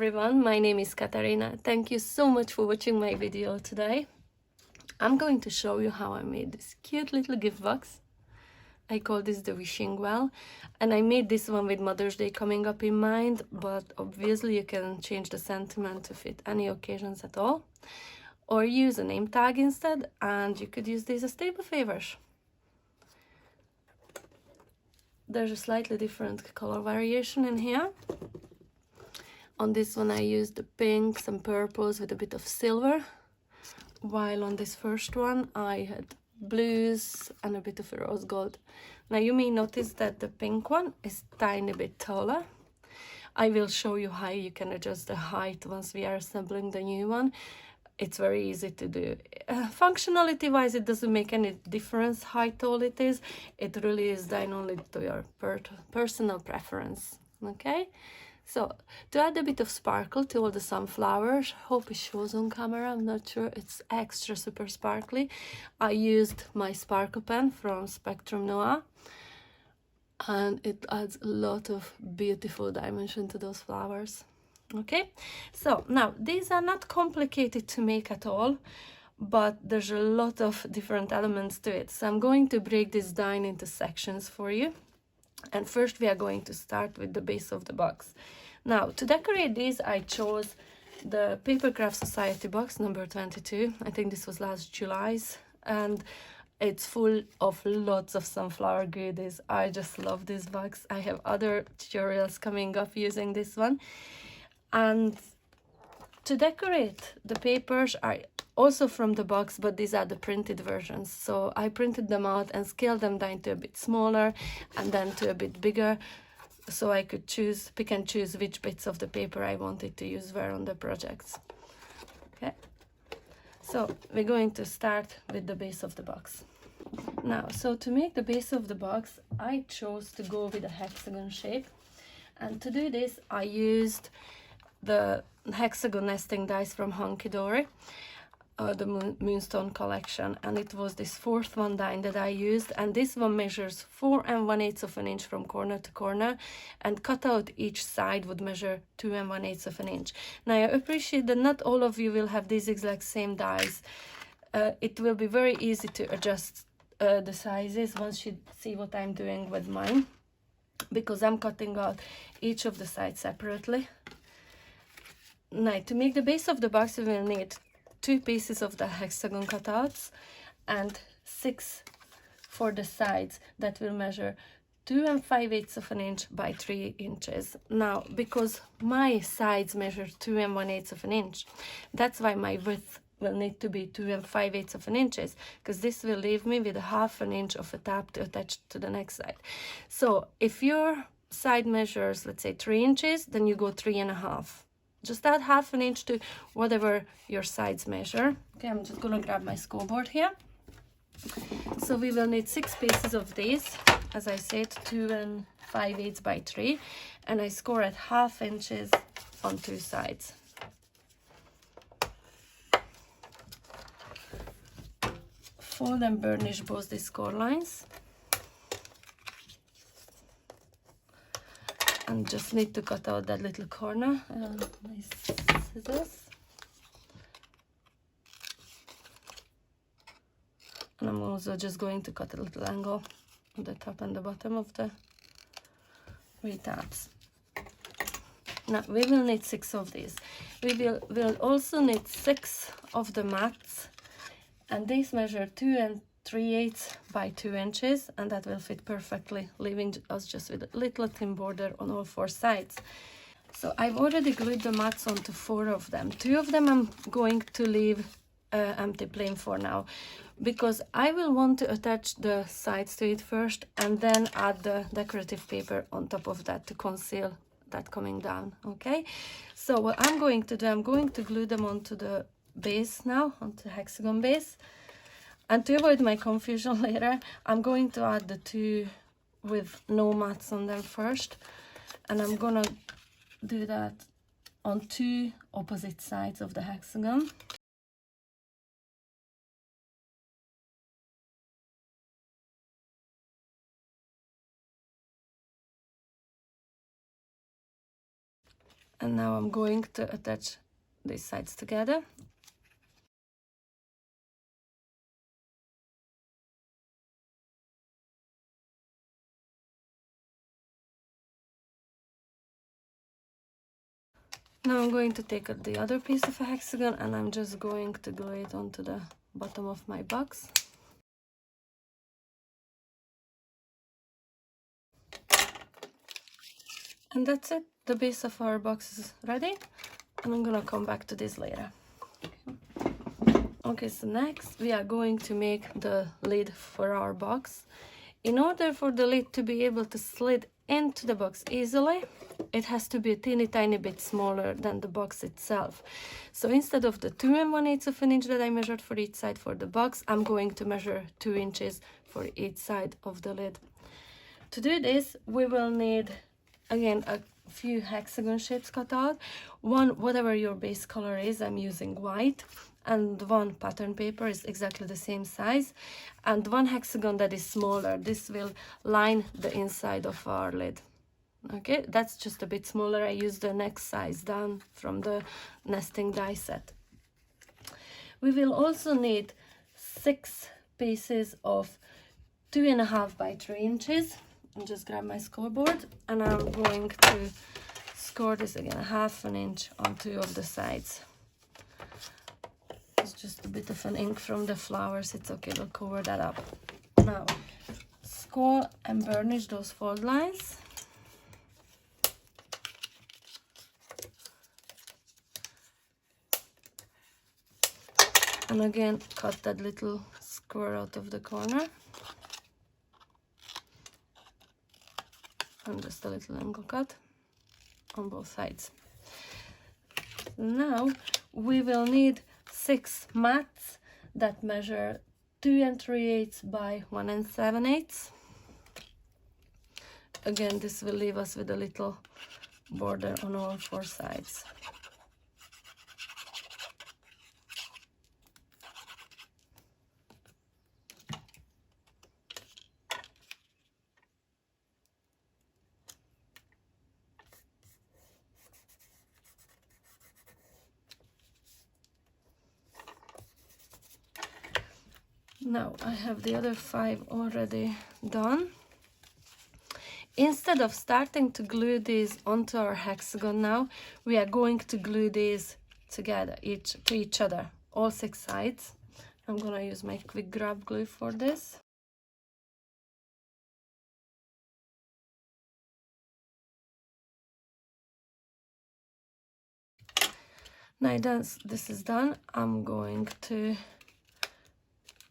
everyone, my name is Katarina. Thank you so much for watching my video today. I'm going to show you how I made this cute little gift box. I call this the wishing well, and I made this one with Mother's Day coming up in mind, but obviously you can change the sentiment to fit any occasions at all, or use a name tag instead, and you could use these as table favors. There's a slightly different color variation in here. On this one I used the pinks and purples with a bit of silver, while on this first one I had blues and a bit of a rose gold. Now you may notice that the pink one is tiny bit taller. I will show you how you can adjust the height once we are assembling the new one. It's very easy to do. Functionality wise, it doesn't make any difference how tall it is. It really is down only to your personal preference. Okay, so to add a bit of sparkle to all the sunflowers, hope it shows on camera, I'm not sure, it's extra super sparkly. I used my sparkle pen from Spectrum Noir, and it adds a lot of beautiful dimension to those flowers. Okay, so now these are not complicated to make at all, but there's a lot of different elements to it. So I'm going to break this down into sections for you. And first we are going to start with the base of the box. Now to decorate these I chose the Paper Craft Society box number 22. I think this was last July's, and it's full of lots of sunflower goodies. I just love this box. I have other tutorials coming up using this one. And to decorate, the papers are also from the box, but these are the printed versions. So I printed them out and scaled them down to a bit smaller and then to a bit bigger, so I could pick and choose which bits of the paper I wanted to use where on the projects. Okay, so we're going to start with the base of the box. Now, so to make the base of the box, I chose to go with a hexagon shape. And to do this, I used the hexagon nesting dice from Hunky Dory, the Moonstone collection, and it was this fourth one die that I used, and this one measures 4 1/8 of an inch from corner to corner, and cut out each side would measure 2 1/8 of an inch. Now I appreciate that not all of you will have these exact same dies. It will be very easy to adjust the sizes once you see what I'm doing with mine, because I'm cutting out each of the sides separately. Now, to make the base of the box, we will need 2 pieces of the hexagon cutouts and 6 for the sides that will measure 2 5/8 of an inch by 3 inches. Now, because my sides measure 2 1/8 of an inch, that's why my width will need to be 2 5/8 of an inches, because this will leave me with a 1/2 inch of a tab to attach to the next side. So if your side measures, let's say 3 inches, then you go 3 1/2. Just add 1/2 inch to whatever your sides measure. Okay, I'm just gonna grab my scoreboard here. So we will need 6 pieces of these, as I said, 2 5/8 by 3, and I score at 1/2 inches on 2 sides. Fold and burnish both the score lines. And just need to cut out that little corner. My scissors. And I'm also just going to cut a little angle on the top and the bottom of the 3 tabs. Now we will need 6 of these. We will also need 6 of the mats, and these measure 2 3/8 by 2 inches, and that will fit perfectly, leaving us just with a little thin border on all 4 sides. So I've already glued the mats onto 4 of them. 2 of them I'm going to leave empty plain for now, because I will want to attach the sides to it first and then add the decorative paper on top of that to conceal that coming down. Okay, so what I'm going to do, I'm going to glue them onto the base now, onto the hexagon base. And to avoid my confusion later, I'm going to add the 2 with no mats on them first, and I'm gonna do that on 2 opposite sides of the hexagon. And now I'm going to attach these sides together. Now I'm going to take the other piece of a hexagon and I'm just going to glue it onto the bottom of my box. And that's it. The base of our box is ready. And I'm gonna come back to this later. Okay, so next we are going to make the lid for our box. In order for the lid to be able to slide into the box easily, it has to be a teeny tiny bit smaller than the box itself. So instead of the 2 1/8 of an inch that I measured for each side for the box, I'm going to measure 2 inches for each side of the lid. To do this, we will need, again, a few hexagon shapes cut out. One, whatever your base color is, I'm using white. And one pattern paper is exactly the same size. And one hexagon that is smaller. This will line the inside of our lid. Okay, that's just a bit smaller. I used the next size down from the nesting die set. We will also need 6 pieces of 2.5 by 3 inches. I'll just grab my scoreboard and I'm going to score this again 1/2 inch on 2 of the sides. It's just a bit of an ink from the flowers. It's okay, we'll cover that up. Now, score and burnish those fold lines. And again, cut that little square out of the corner. And just a little angle cut on both sides. Now, we will need 6 mats that measure 2 3/8 by 1 7/8. Again, this will leave us with a little border on all 4 sides. Now I have the other 5 already done. Instead of starting to glue these onto our hexagon now, we are going to glue these together, to each other, all 6 sides. I'm gonna use my quick grab glue for this. Now this is done, I'm going to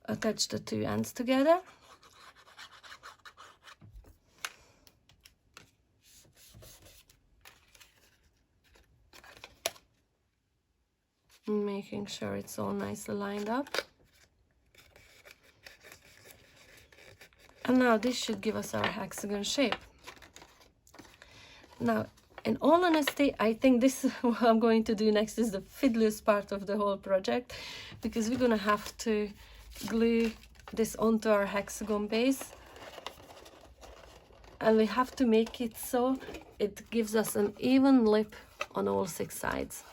attach the 2 ends together. Making sure it's all nicely lined up. And now this should give us our hexagon shape. Now, in all honesty, I think this is what I'm going to do next is the fiddliest part of the whole project, because we're gonna have to glue this onto our hexagon base. And we have to make it so it gives us an even lip on all 6 sides.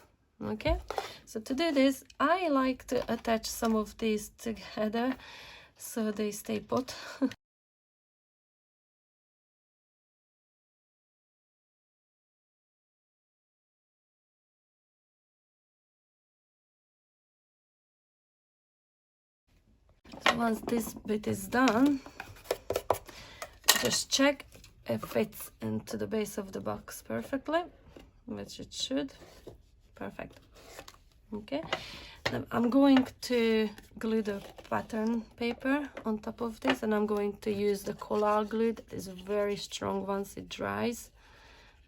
Okay, so to do this, I like to attach some of these together so they stay put. So once this bit is done, just check if it fits into the base of the box perfectly, which it should. Perfect. Okay, now I'm going to glue the pattern paper on top of this, and I'm going to use the collard glue that is very strong. Once it dries,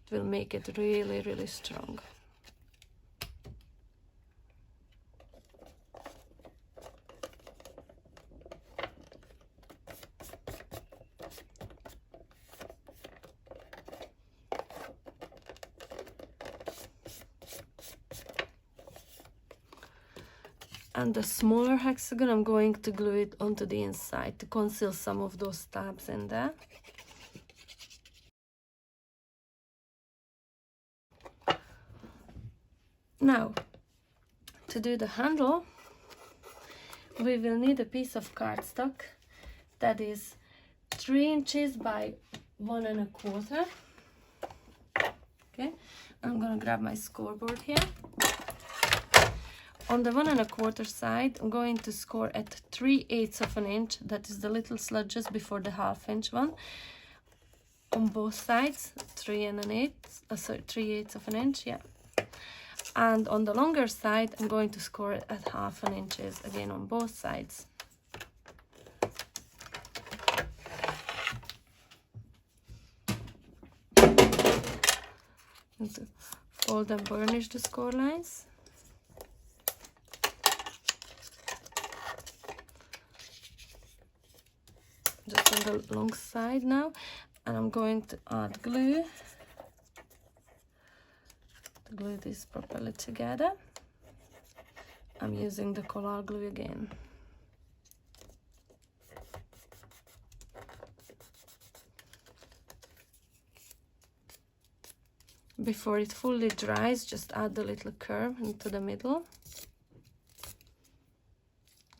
it will make it really, really strong. And the smaller hexagon, I'm going to glue it onto the inside to conceal some of those tabs in there. Now, to do the handle, we will need a piece of cardstock that is 3 inches by 1.25. Okay, I'm gonna grab my scoreboard here. On the 1.25 side, I'm going to score at 3/8 of an inch. That is the little slot just before the 1/2 inch one. On both sides, 3/8 of an inch, yeah. And on the longer side, I'm going to score it at 1/2 inch again on both sides. And to fold and burnish the score lines. Just on the long side now, and I'm going to add glue to glue this properly together. I'm using the collard glue again. Before it fully dries, just add a little curve into the middle,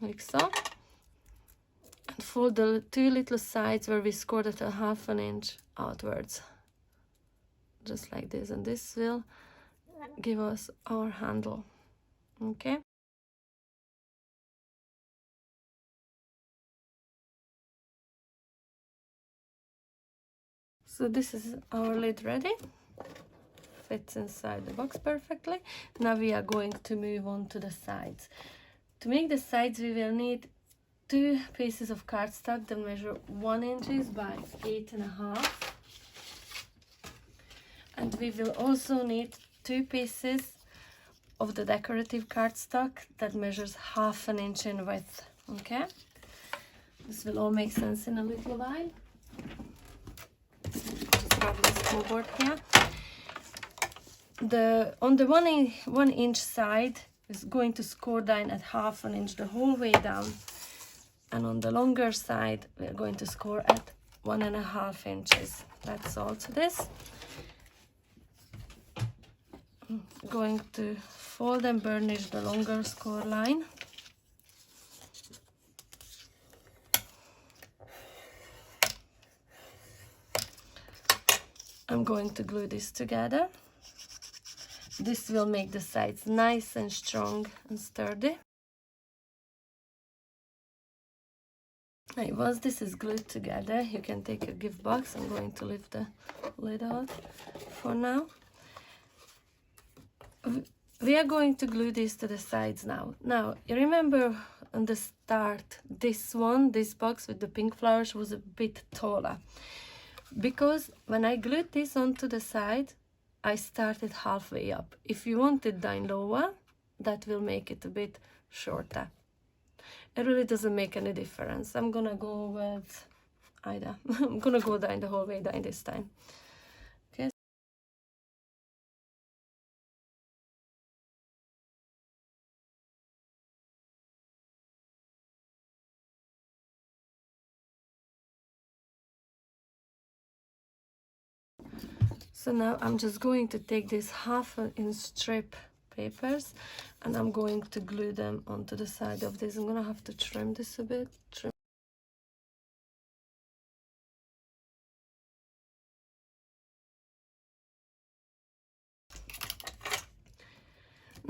like so. And fold the 2 little sides where we scored at 1/2 inch outwards, just like this, and this will give us our handle. Okay, so this is our lid ready, fits inside the box perfectly. Now we are going to move on to the sides. To make the sides, we will need 2 pieces of cardstock that measure 1 inch by 8.5, and we will also need 2 pieces of the decorative cardstock that measures 1/2 inch in width. Okay, this will all make sense in a little while. Just grab this scoreboard here. On the 1 inch side is going to score down at 1/2 inch the whole way down, and on the longer side we're going to score at 1.5 inches. That's all to this. I'm going to fold and burnish the longer score line. I'm going to glue this together. This will make the sides nice and strong and sturdy. Right, once this is glued together, you can take a gift box. I'm going to lift the lid out for now. We are going to glue this to the sides now. Now, you remember on the start, this box with the pink flowers was a bit taller. Because when I glued this onto the side, I started halfway up. If you want it down lower, that will make it a bit shorter. It really doesn't make any difference. I'm gonna go with either. I'm gonna go down the whole way down this time. Okay. So now I'm just going to take this 1/2 inch strip papers and I'm going to glue them onto the side of this. I'm gonna have to trim this a bit.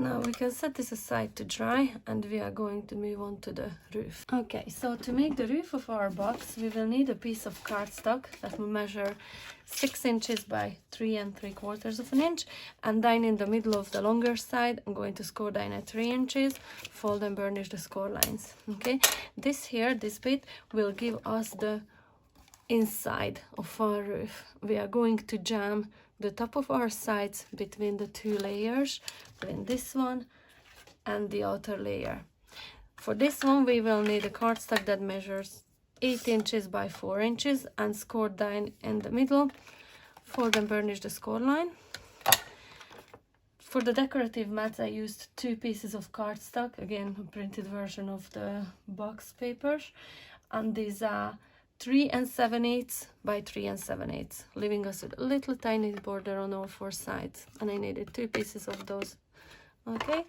Now we can set this aside to dry and we are going to move on to the roof. Okay, so to make the roof of our box, we will need a piece of cardstock that will measure 6 inches by 3 3/4 of an inch, and then in the middle of the longer side, I'm going to score down at 3 inches, fold and burnish the score lines. Okay, this bit will give us the inside of our roof. We are going to jam the top of our sides between the 2 layers, between this one and the outer layer. For this one, we will need a cardstock that measures 8 inches by 4 inches and scored down in the middle. Fold and burnish the score line. For the decorative mats, I used 2 pieces of cardstock, again a printed version of the box papers, and these are 3 7/8 by 3 7/8, leaving us with a little tiny border on all 4 sides. And I needed 2 pieces of those Okay,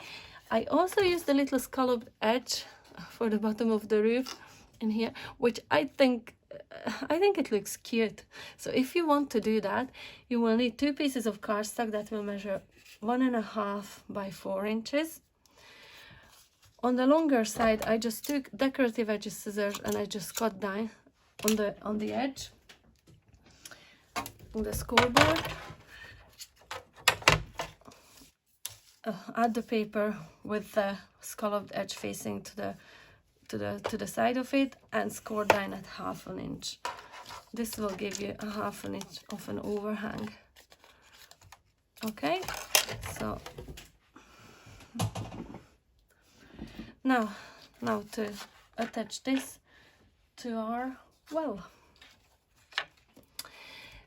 I also used a little scalloped edge for the bottom of the roof in here, which I think it looks cute. So if you want to do that, you will need 2 pieces of cardstock that will measure 1.5 by 4 inches. On the longer side, I just took decorative edges scissors and I just cut down on the edge on the scoreboard. Add the paper with the scalloped edge facing to the side of it and score down at 1/2 inch. This will give you 1/2 inch of an overhang. Okay, so now to attach this to our well.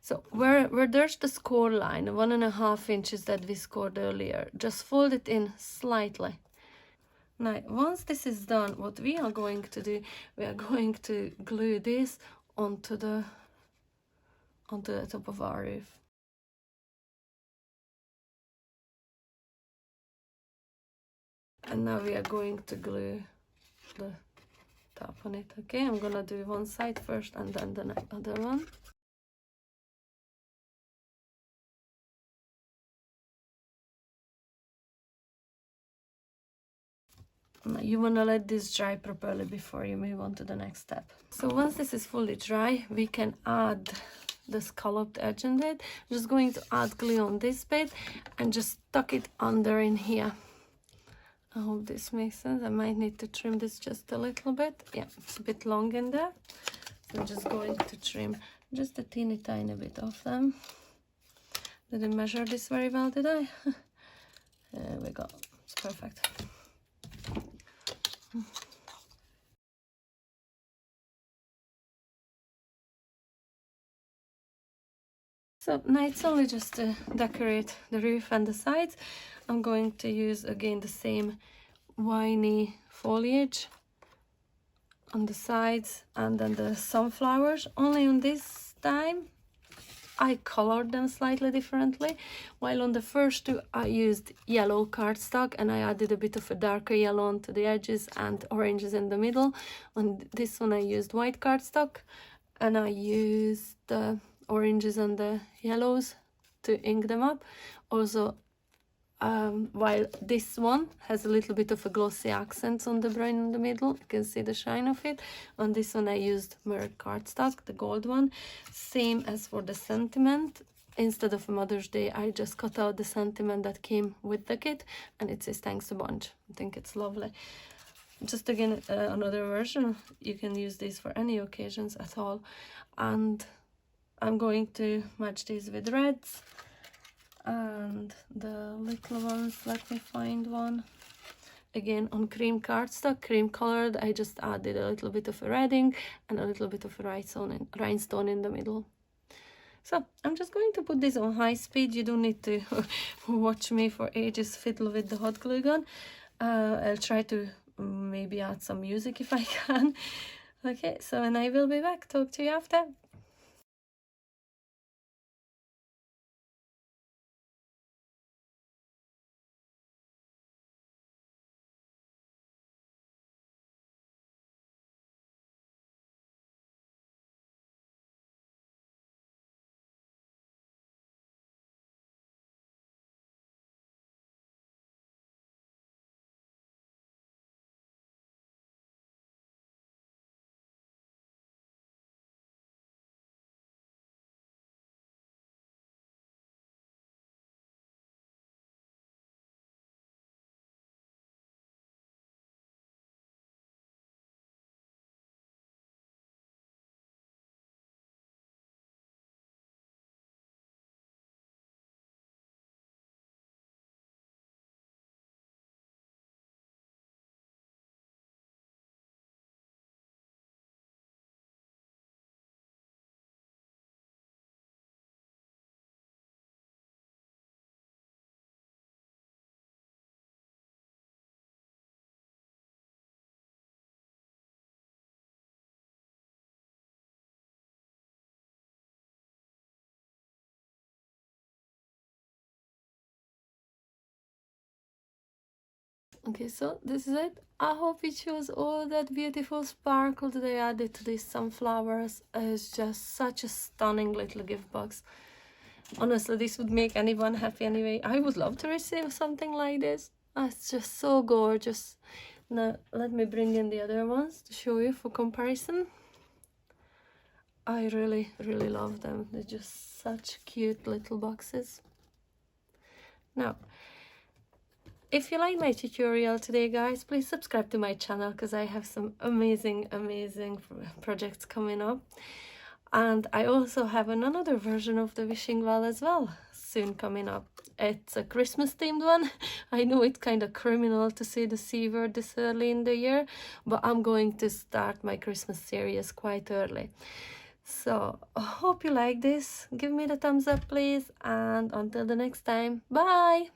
So where there's the score line, 1.5 inches that we scored earlier, just fold it in slightly. Now, once this is done, what we are going to do, we are going to glue this onto the top of our roof. And now we are going to glue the top on it. Okay, I'm gonna do one side first and then the other one. Now you wanna let this dry properly before you move on to the next step. So once this is fully dry, we can add the scalloped edge in it. I'm just going to add glue on this bit and just tuck it under in here. I hope this makes sense. I might need to trim this just a little bit. Yeah, it's a bit long in there. So I'm just going to trim just a teeny tiny bit of them. Didn't measure this very well, did I? There we go. It's perfect. So now it's only just to decorate the roof and the sides. I'm going to use again the same winey foliage on the sides and then the sunflowers. Only on this time I colored them slightly differently. While on the first two I used yellow cardstock and I added a bit of a darker yellow onto the edges and oranges in the middle. On this one I used white cardstock and I used the oranges and the yellows to ink them up. Also, while this one has a little bit of a glossy accent on the brown in the middle, you can see the shine of it. On this one I used mirrored cardstock, the gold one. Same as for the sentiment. Instead of Mother's Day, I just cut out the sentiment that came with the kit and it says thanks a bunch. I think it's lovely. Just again, another version. You can use these for any occasions at all. And I'm going to match these with reds and the little ones. Let me find one. Again on cream cardstock, cream colored. I just added a little bit of a redding and a little bit of a rhinestone in the middle. So I'm just going to put this on high speed. You don't need to watch me for ages fiddle with the hot glue gun. I'll try to maybe add some music if I can. Okay, so and I will be back. Talk to you after. Okay, so this is it. I hope you chose all that beautiful sparkle that I added to these sunflowers. It's just such a stunning little gift box. Honestly, this would make anyone happy anyway. I would love to receive something like this. It's just so gorgeous. Now, let me bring in the other ones to show you for comparison. I really, really love them. They're just such cute little boxes. Now, if you like my tutorial today, guys, please subscribe to my channel because I have some amazing projects coming up. And I also have another version of the wishing well as well soon coming up. It's a Christmas themed one. I know it's kind of criminal to say the C word this early in the year, but I'm going to start my Christmas series quite early. So I hope you like this. Give me the thumbs up, please. And until the next time, bye!